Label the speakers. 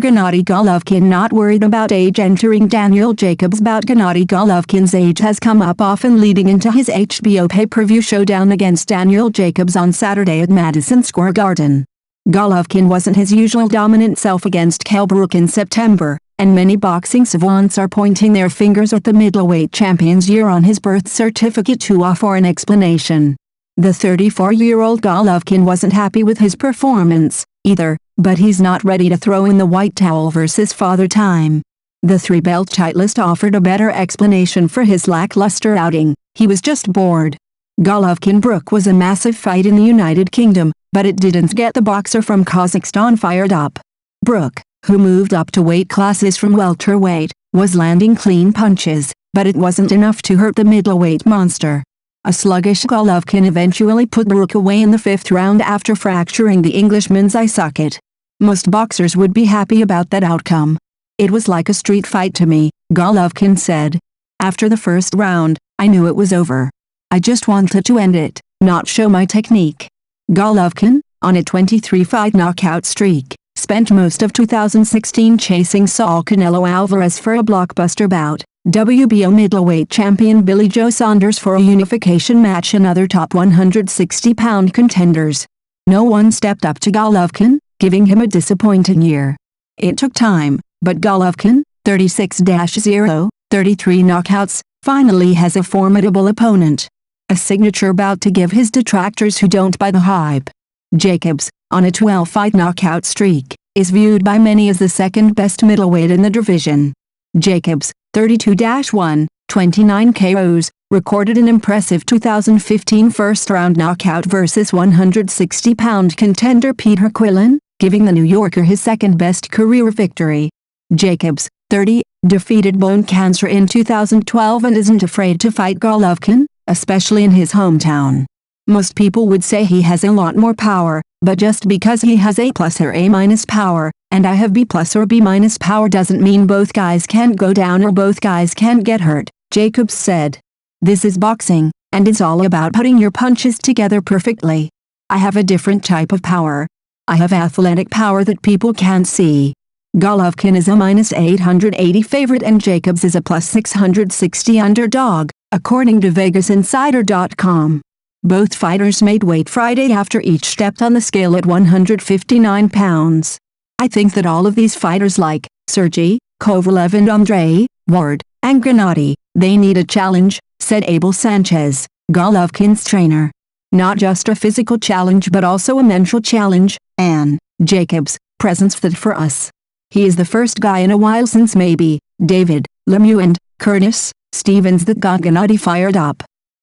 Speaker 1: Gennady Golovkin not worried about age entering Daniel Jacobs' bout. Gennady Golovkin's age has come up often leading into his HBO pay-per-view showdown against Daniel Jacobs on Saturday at Madison Square Garden. Golovkin wasn't his usual dominant self against Kell Brook in September, and many boxing savants are pointing their fingers at the middleweight champion's year on his birth certificate to offer an explanation. The 34-year-old Golovkin wasn't happy with his performance, either, but he's not ready to throw in the white towel versus Father Time. The three-belt titleist offered a better explanation for his lackluster outing: he was just bored. Golovkin-Brook was a massive fight in the United Kingdom, but it didn't get the boxer from Kazakhstan fired up. Brook, who moved up to weight classes from welterweight, was landing clean punches, but it wasn't enough to hurt the middleweight monster. A sluggish Golovkin eventually put Brook away in the fifth round after fracturing the Englishman's eye socket. Most boxers would be happy about that outcome. "It was like a street fight to me," Golovkin said. "After the first round, I knew it was over. I just wanted to end it, not show my technique." Golovkin, on a 23-fight knockout streak, spent most of 2016 chasing Saul Canelo Alvarez for a blockbuster bout, WBO middleweight champion Billy Joe Saunders for a unification match, and other top 160-pound contenders. No one stepped up to Golovkin, giving him a disappointing year. It took time, but Golovkin, 36-0, 33 knockouts, finally has a formidable opponent. A signature bout to give his detractors who don't buy the hype. Jacobs, on a 12-fight knockout streak, is viewed by many as the second-best middleweight in the division. Jacobs, 32-1, 29 KOs, recorded an impressive 2015 first-round knockout versus 160-pound contender Peter Quillin, giving the New Yorker his second-best career victory. Jacobs, 30, defeated bone cancer in 2012 and isn't afraid to fight Golovkin, especially in his hometown. Most people would say he has a lot more power, but just because he has A+ or A- power, and I have B+ or B- power doesn't mean both guys can't go down or both guys can't get hurt, Jacobs said. "This is boxing, and it's all about putting your punches together perfectly. I have a different type of power. I have athletic power that people can't see." Golovkin is a -880 favorite and Jacobs is a +660 underdog, according to VegasInsider.com. Both fighters made weight Friday after each stepped on the scale at 159 pounds. "I think that all of these fighters like Sergey, Kovalev and Andre Ward, and Gennady, they need a challenge," said Abel Sanchez, Golovkin's trainer. "Not just a physical challenge but also a mental challenge, and Jacobs presents that for us. He is the first guy in a while since maybe David Lemieux and Curtis Stevens that got Gennady fired up.